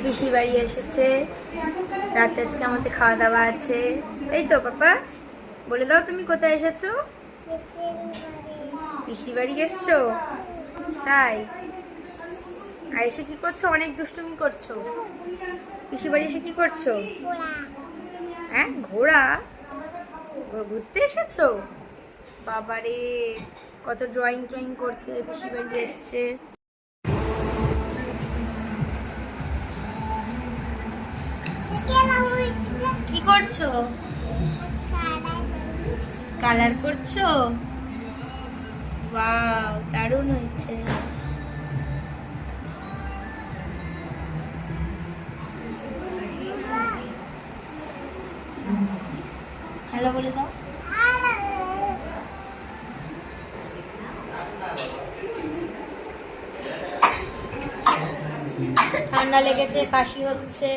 পিসি বাড়ি এসেছে, রাতে আজকে আমাদের খাওয়া দাওয়া আছে, এই তো পাপা বলে দাও তুমি কোথায় এসেছো? পিসি বাড়ি এসছো? তাই? আর এসে কি করছো? অনেক দুষ্টুমি করছো। পিসি বাড়ি এসে কি করছো? হ্যাঁ, ঘোড়া ঘুরতে এসেছো? বাবারে, কত ড্রয়িং ট্রয়িং করছে, পিসি বাড়ি এসছে। কি করছো? কালার করছো? ওয়াও, দারুণ হয়েছে। হ্যালো বলে দাও। ঠান্ডা লেগেছে, কাশি হচ্ছে।